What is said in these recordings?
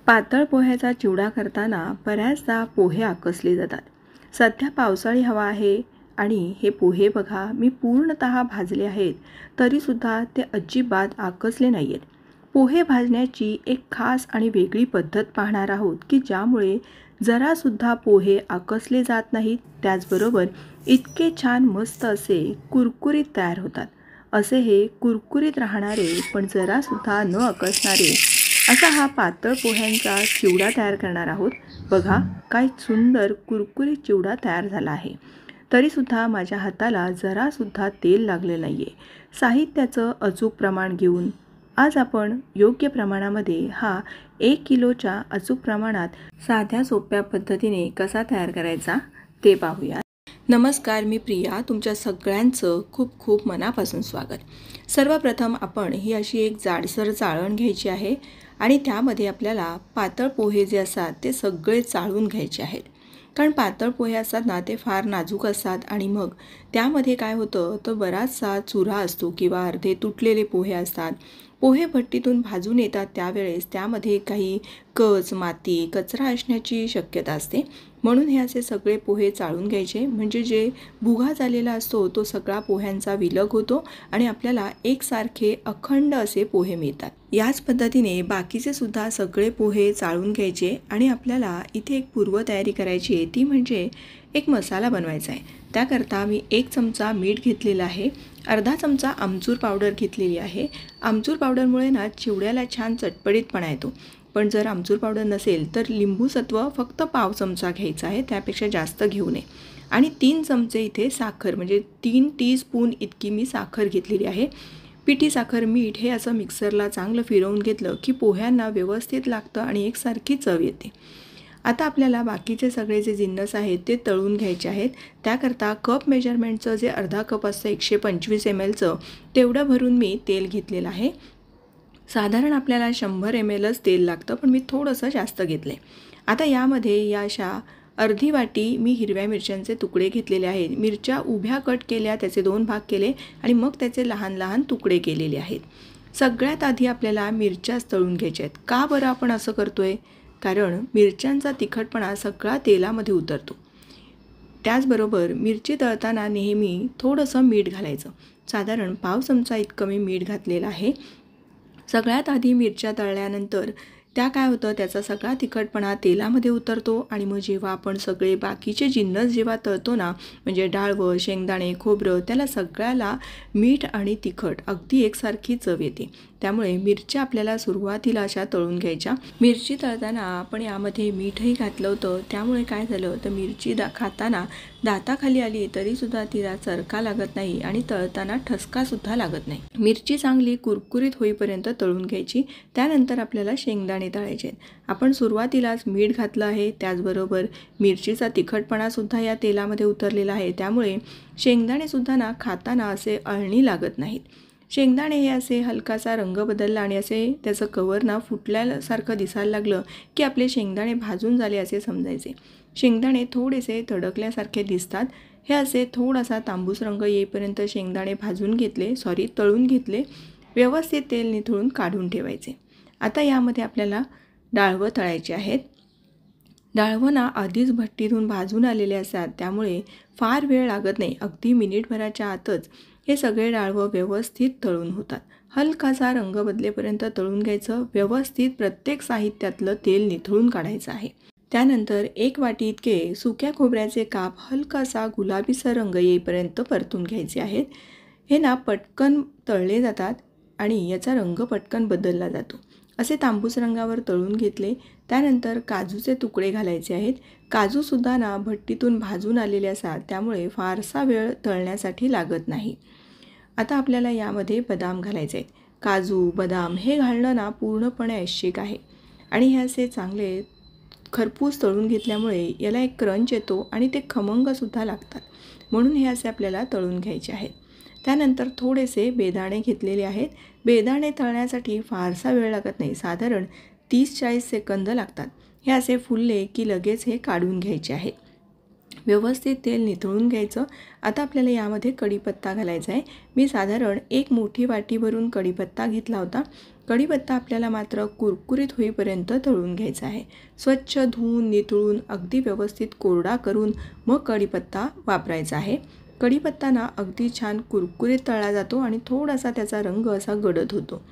पातळ पोह्याचा चिवडा करताना बऱ्याचदा पोहे आकसले जातात. सध्या पावसाळी हवा आहे आणि हे पोहे बघा मी पूर्णतः भाजले आहेत, तरीसुद्धा ते अजिबात आकसले नाही आहेत. पोहे भाजण्याची एक खास आणि वेगळी पद्धत पाहणार आहोत की ज्यामुळे जरासुद्धा पोहे आकसले जात नाहीत, त्याचबरोबर इतके छान मस्त असे कुरकुरीत तयार होतात. असे हे कुरकुरीत राहणारे पण जरासुद्धा न आकसणारे असा हा पातळ पोह्यांचा चिवडा तयार करणार आहोत. बघा काय सुंदर कुरकुरीत चिवडा तयार झाला आहे. तरीसुद्धा माझ्या हाताला जरासुद्धा तेल लागले नाही आहे. साहित्याचं अचूक प्रमाण घेऊन आज आपण योग्य प्रमाणामध्ये हा 1 किलोच्या अचूक प्रमाणात साध्या सोप्या पद्धतीने कसा तयार करायचा ते पाहूया. नमस्कार, मी प्रिया, तुमच्या सगळ्यांचं खूप खूप मनापासून स्वागत. सर्वप्रथम आपण ही अशी एक जाडसर चाळण घ्यायची आहे आणि त्यामध्ये आपल्याला पातळ पोहे जे असतात ते सगळे चाळून घ्यायचे आहेत. कारण पातळ पोहे असतात ना, ते फार नाजूक असतात आणि मग त्यामध्ये काय होतं तर बराचसा चुरा असतो किंवा अर्धे तुटलेले पोहे असतात. पोहे भट्टीतून भाजून येतात त्यावेळेस त्यामध्ये काही कच, माती, कचरा असण्याची शक्यता असते. म्हणून हे असे सगळे पोहे चाळून घ्यायचे, म्हणजे जे भुगा झालेला असतो तो सगळा पोह्यांचा विलग होतो आणि आपल्याला एकसारखे अखंड असे पोहे मिळतात. याच पद्धतीने बाकीचे सुद्धा सगळे पोहे चाळून घ्यायचे आणि आपल्याला इथे एक पूर्वतयारी करायची आहे, ती म्हणजे एक मसाला बनवायचा आहे. त्याकरता मी 1 चमचा मीठ घेतलेला आहे, अर्धा चमचा आमचूर पावडर घेतलेली आहे. आमचूर पावडरमुळे ना चिवड्याला छान चटपटीतपणा येतो. पण जर आमचूर पावडर नसेल तर लिंबू सत्व फक्त पाव चमचा घ्यायचा आहे, त्यापेक्षा जास्त घेऊ नये. आणि 3 चमचे इथे साखर, म्हणजे 3 टीस्पून इतकी मी साखर घेतलेली आहे. पिठी साखर, मीठ हे असं मिक्सरला चांगलं फिरवून घेतलं की पोह्यांना व्यवस्थित लागतं आणि एकसारखी चव येते. आता आपल्याला बाकीचे सगळे जे जिन्नस आहेत ते तळून घ्यायचे आहेत. त्याकरता कप मेजरमेंटचं जे अर्धा कप असतं 125 mlचं तेवढं भरून मी तेल घेतलेलं आहे. साधारण आपल्याला 100 mlच तेल लागतं, पण मी थोडंसं जास्त घेतलं आहे. आता यामध्ये या अशा अर्धी वाटी मी हिरव्या मिरच्यांचे तुकडे घेतलेले आहेत. मिरच्या उभ्या कट केल्या, त्याचे 2 भाग केले आणि मग त्याचे लहान लहान तुकडे केलेले आहेत. सगळ्यात आधी आपल्याला मिरच्याच तळून घ्यायच्या आहेत. का बरं आपण असं करतोय? कारण मिरच्यांचा तिखटपणा सगळा तेलामध्ये उतरतो. त्याचबरोबर मिरची तळताना नेहमी थोडंसं मीठ घालायचं. साधारण पाव चमचा इतकं मी मीठ घातलेलं आहे. सगळ्यात आधी मिरच्या तळल्यानंतर त्या काय होतं, त्याचा सगळा तिखटपणा तेलामध्ये उतरतो आणि मग जेव्हा आपण सगळे बाकीचे जिन्नस जेव्हा तळतो ना, म्हणजे डाळवं, शेंगदाणे, खोबरं, त्याला सगळ्याला मीठ आणि तिखट अगदी एकसारखी चव येते. त्यामुळे मिरच्या आपल्याला सुरुवातीला अशा तळून घ्यायच्या. मिरची तळताना आपण यामध्ये मीठही घातलं होतं, त्यामुळे काय झालं तर मिरची खाताना दाताखाली आली तरीसुद्धा तिला चरका लागत नाही आणि तळताना ठसकासुद्धा लागत नाही. मिरची चांगली कुरकुरीत होईपर्यंत तळून घ्यायची. त्यानंतर आपल्याला शेंगदाणे तळायचे आहेत. आपण सुरुवातीलाच मीठ घातलं आहे, त्याचबरोबर मिरचीचा तिखटपणासुद्धा या तेलामध्ये उतरलेला आहे. त्यामुळे शेंगदाणेसुद्धा ना खाताना असे अळणी लागत नाहीत. शेंगदाणे हे असे हलकासा रंग बदलला आणि असे त्याचं कवर ना फुटल्यासारखं दिसायला लागलं की आपले शेंगदाणे भाजून झाले असे समजायचे. शेंगदाणे थोडेसे तडकल्यासारखे दिसतात. हे असे थोडासा तांबूस रंग येईपर्यंत शेंगदाणे तळून घेतले. व्यवस्थित तेल निथळून काढून ठेवायचे. आता यामध्ये आपल्याला डाळवं तळायचे आहेत. डाळवं ना आधीच भट्टीतून भाजून आलेले असतात, त्यामुळे फार वेळ लागत नाही. अगदी मिनिटभराच्या आतच हे सगळे डाळवं व्यवस्थित तळून होतात. हलकासा रंग बदलेपर्यंत तळून घ्यायचं. व्यवस्थित प्रत्येक साहित्यातलं तेल निथळून काढायचं आहे. त्यानंतर 1 वाटी इतके सुक्या खोबऱ्याचे काप हलकासा गुलाबीसर रंग येईपर्यंत परतून घ्यायचे आहेत. हे ना पटकन तळले जातात आणि याचा रंग पटकन बदलला जातो. असे तांबूस रंगावर तळून घेतले. त्यानंतर काजूचे तुकडे घालायचे आहेत. काजूसुद्धा ना भट्टीतून भाजून आलेले असतात, त्यामुळे फारसा वेळ तळण्यासाठी लागत नाही. आता आपल्याला यामध्ये बदाम घालायचे आहेत. काजू, बदाम हे घालणं ना पूर्णपणे ऐच्छिक आहे आणि हे असे चांगले खरपूस तळून घेतल्यामुळे याला एक क्रंच येतो आणि ते खमंगसुद्धा लागतात. म्हणून हे असे आपल्याला तळून घ्यायचे आहेत. त्यानंतर थोडेसे बेदाणे घेतलेले आहेत. बेदाणे तळण्यासाठी फारसा वेळ लागत नाही, साधारण 30-40 सेकंद लागतात. हे असे फुलले की लगेच हे काढून घ्यायचे आहेत. व्यवस्थित तेल नितळून घ्यायचं। आता आपल्याला यामध्ये कढीपत्ता घालायचा आहे। मी साधारण 1 मोठी वाटी भरून कढीपत्ता घेतला होता। कढीपत्ता आपल्याला मात्र कुरकुरीत होईपर्यंत तळून घ्यायचा आहे। स्वच्छ धुवून नितळून अगदी व्यवस्थित कोरडा करून मग कढीपत्ता वापरायचा आहे। कढीपत्ता ना अगदी छान कुरकुरीत तळला जातो आणि थोडासा त्याचा रंग असा गडद होतो।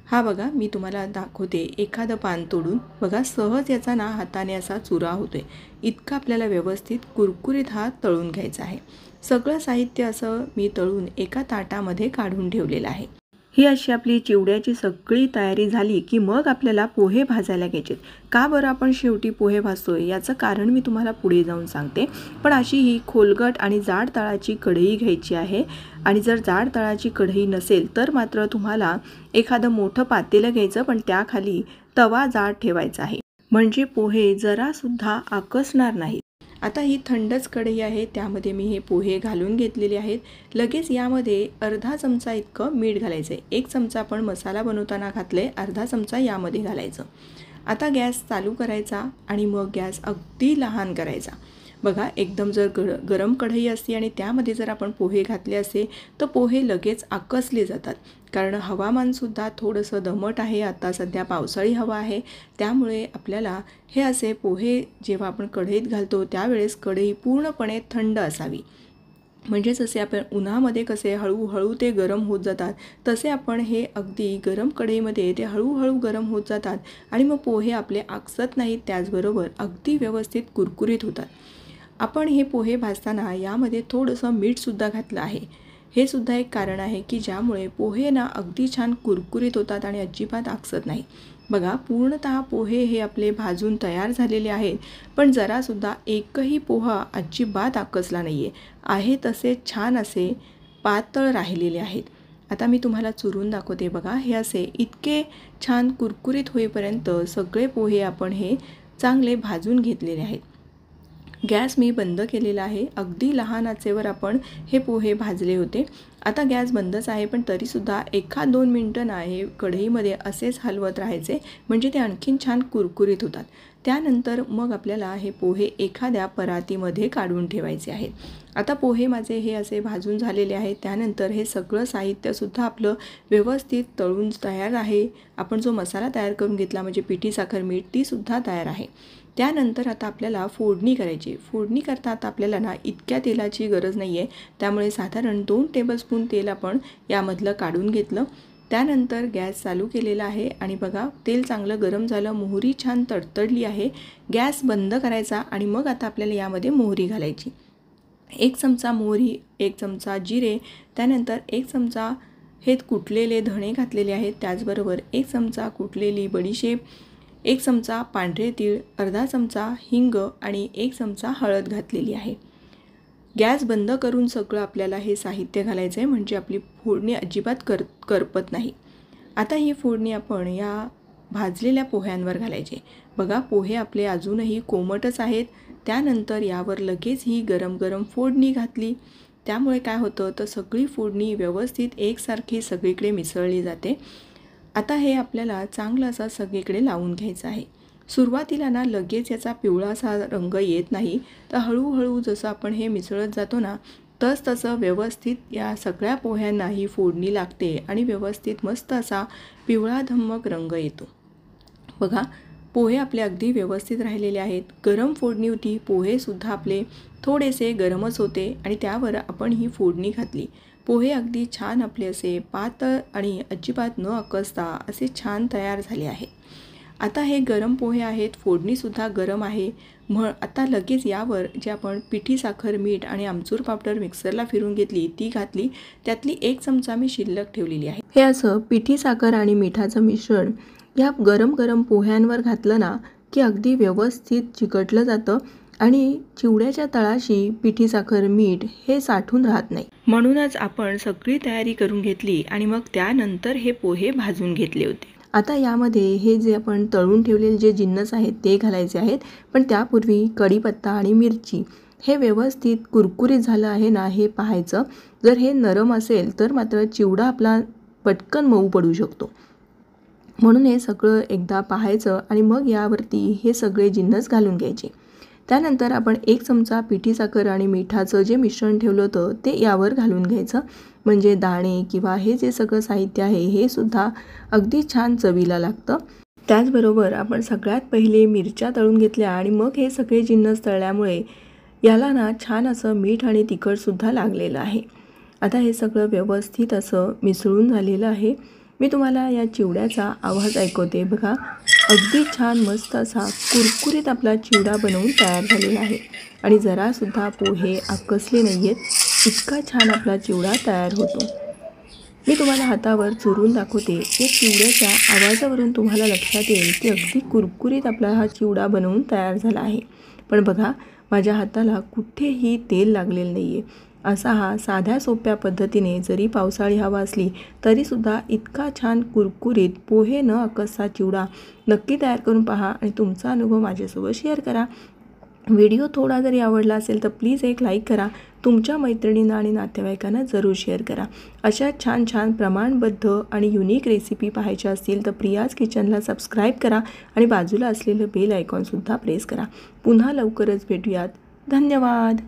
हा बघा, मी तुम्हाला दाखवते एखादं पान तोडून बघा, सहज याचा ना हाताने असा चुरा होतोय। इतका आपल्याला व्यवस्थित कुरकुरीत हा तळून घ्यायचा आहे। सगळं साहित्य असं मी तळून एका ताटामध्ये काढून ठेवलेलं आहे। ही अशी आपली चिवड्याची सगळी तयारी झाली की मग आपल्याला पोहे भाजायला घ्यायचे। का बरं आपण शेवटी पोहे भाजतोय याचं कारण मी तुम्हाला पुढे जाऊन सांगते। पण अशी ही खोलगट आणि जाड तळाची कढई घ्यायची आहे आणि जर जाड तळाची कढई नसेल तर मात्र तुम्हाला एखादं मोठं पातेलं घ्यायचं, पण त्याखाली तवा जाड ठेवायचा आहे म्हणजे पोहे जरासुद्धा आकसणार नाहीत। आता ही थंडच कढई आहे, त्यामध्ये मी हे पोहे घालून घेतलेले आहेत। लगेच यामध्ये अर्धा चमचा इतकं मीठ घालायचं आहे। 1 चमचा आपण मसाला बनवताना घातले, अर्धा चमचा यामध्ये घालायचं। आता गॅस चालू करायचा आणि मग गॅस अगदी लहान करायचा। बघा, एकदम जर गरम कढई असते आणि त्यामध्ये जर आपण पोहे घातले असे तर पोहे लगेच आकसले जातात, कारण हवामानसुद्धा थोडंसं दमट आहे। आता सध्या पावसाळी हवा आहे, त्यामुळे आपल्याला हे असे पोहे जेव्हा आपण कढईत घालतो त्यावेळेस कढई पूर्णपणे थंड असावी। म्हणजे जसे आपण उन्हामध्ये कसे हळूहळू ते गरम होत जातात, तसे आपण हे अगदी गरम कढईमध्ये ते हळूहळू गरम होत जातात आणि मग पोहे आपले आकसत नाहीत, त्याचबरोबर अगदी व्यवस्थित कुरकुरीत होतात। आपण हे पोहे भाजताना यामध्ये थोडंसं मीठसुद्धा घातलं आहे। हे सुद्धा एक कारण आहे की ज्यामुळे पोहे ना अगदी छान कुरकुरीत होतात आणि अजिबात आकसत नाही। बघा, पूर्णतः पोहे हे आपले भाजून तयार झालेले आहेत, पण जरासुद्धा एकही पोहा अजिबात आकसला नाही आहे तसे छान असे पातळ राहिलेले आहेत। आता मी तुम्हाला चुरून दाखवते। बघा, हे असे इतके छान कुरकुरीत होईपर्यंत सगळे पोहे आपण हे चांगले भाजून घेतलेले आहेत। गॅस मी बंद केलेला आहे। अगदी लहान आचेवर आपण हे पोहे भाजले होते। आता गॅस बंदच आहे, पण तरीसुद्धा 1-2 मिनटं ना हे कढईमध्ये असेच हलवत राहायचे, म्हणजे ते आणखीन छान कुरकुरीत होतात। त्यानंतर मग आपल्याला हे पोहे एखाद्या परातीमध्ये काढून ठेवायचे आहेत। आता पोहे माझे हे असे भाजून झालेले आहेत। त्यानंतर हे सगळं साहित्यसुद्धा आपलं व्यवस्थित तळून तयार आहे। आपण जो मसाला तयार करून घेतला म्हणजे पिठी साखर मीठ, तीसुद्धा तयार आहे। त्यानंतर आता आपल्याला फोडणी करायची। फोडणी करता आता आपल्याला ना इतक्या तेलाची गरज नाही आहे, त्यामुळे साधारण 2 टेबलस्पून तेल आपण यामधलं काढून घेतलं। त्यानंतर गॅस चालू केलेला आहे आणि बघा, तेल चांगलं गरम झालं, मोहरी छान तडतडली आहे। गॅस बंद करायचा आणि मग आता आपल्याला यामध्ये मोहरी घालायची। 1 चमचा मोहरी, 1 चमचा जिरे, त्यानंतर 1 चमचा हे कुटलेले धणे घातलेले आहेत, त्याचबरोबर 1 चमचा कुटलेली बडीशेप, 1 चमचा पांढरे तीळ, अर्धा चमचा हिंग आणि 1 चमचा हळद घातलेली आहे। गॅस बंद करून सगळं आपल्याला हे साहित्य घालायचं आहे, म्हणजे आपली फोडणी अजिबात करपत नाही। आता ही फोडणी आपण या भाजलेल्या पोह्यांवर घालायची। बघा, पोहे आपले अजूनही कोमटच आहेत। त्यानंतर यावर लगेच ही गरम गरम फोडणी घातली, त्यामुळे काय होतं तर सगळी फोडणी व्यवस्थित एकसारखी सगळीकडे मिसळली जाते। आता हे आपल्याला चांगलं असं सगळीकडे लावून घ्यायचं आहे। सुरुवातीला ना लगेच याचा पिवळासा रंग येत नाही, तर हळूहळू जसं आपण हे मिसळत जातो ना तसं व्यवस्थित या सगळ्या पोह्यांना ही फोडणी लागते आणि व्यवस्थित मस्त असा पिवळा धम्मक रंग येतो। बघा, पोहे आपले अगदी व्यवस्थित राहिलेले आहेत। गरम फोडणी होती, पोहेसुद्धा आपले थोडेसे गरमच होते आणि त्यावर आपण ही फोडणी घातली। पोहे अगदी छान आपले असे पातळ आणि अजिबात न आकसता असे छान तयार झाले आहेत। आता हे गरम पोहे आहेत, फोडणीसुद्धा गरम आहे। आता लगेच यावर जे आपण पिठी साखर मीठ आणि आमचूर पावडर मिक्सरला फिरून घेतली ती घातली, त्यातली 1 चमचा मी शिल्लक ठेवलेली आहे। हे असं पिठी साखर आणि मिठाचं मिश्रण या गरम गरम पोह्यांवर घातलं ना की अगदी व्यवस्थित चिकटलं जातं आणि चिवड्याच्या तळाशी पिठी साखर मीठ हे साठून राहत नाही। म्हणूनच आपण सगळी तयारी करून घेतली आणि मग त्यानंतर हे पोहे भाजून घेतले होते। आता यामध्ये हे जे आपण तळून ठेवलेले जे जिन्नस आहेत ते घालायचे आहेत, पण त्यापूर्वी कढीपत्ता आणि मिरची हे व्यवस्थित कुरकुरीत झालं आहे ना हे पाहायचं। जर हे नरम असेल तर मात्र चिवडा आपला पटकन मऊ पडू शकतो, म्हणून हे सगळं एकदा पाहायचं आणि मग यावरती हे सगळे जिन्नस घालून घ्यायचे। त्यानंतर आपण 1 चमचा पिठी साखर आणि मिठाचं जे मिश्रण ठेवलं होतं ते यावर घालून घ्यायचं. म्हणजे दाणे किंवा हे जे सगळं साहित्य आहे हे सुद्धा अगदी छान चवीला लागतं. त्याचबरोबर आपण सगळ्यात पहिले मिरच्या तळून घेतल्या आणि मग हे सगळे जिन्नस तळल्यामुळे याला ना छान असं मीठ आणि तिखटसुद्धा लागलेलं आहे. आता हे सगळं व्यवस्थित असं मिसळून झालेलं आहे. मी तुम्हाला या चिवड्याचा आवाज ऐकवते बघा. अगदी छान मस्त असा कुरकुरीत आपला चिवडा बनवून तयार झालेला आहे आणि जरासुद्धा पोहे आकसले नाही आहेत, इतका छान आपला चिवडा तयार होतो. मी तुम्हाला हातावर चुरून दाखवते. या चिवड्याच्या आवाजावरून तुम्हाला लक्षात येईल की अगदी कुरकुरीत आपला हा चिवडा बनवून तयार झाला आहे. पण बघा माझ्या हाताला कुठेही तेल लागलेलं नाही आहे. असा हा साध्या सोप्या पद्धतीने जरी पावसाळी हवा असली तरीसुद्धा इतका छान कुरकुरीत पोहे न आकसता चिवडा नक्की तयार करून पहा आणि तुमचा अनुभव माझ्यासोबत शेअर करा. व्हिडिओ थोडा जरी आवडला असेल तर प्लीज एक लाईक करा. तुमच्या मैत्रिणींना आणि नातेवाईकांना जरूर शेअर करा. अशा छान छान प्रमाणबद्ध आणि युनिक रेसिपी पाहायच्या असतील तर प्रियाज किचनला सबस्क्राईब करा आणि बाजूला असलेलं बेल आयकॉनसुद्धा प्रेस करा. पुन्हा लवकरच भेटूयात. धन्यवाद.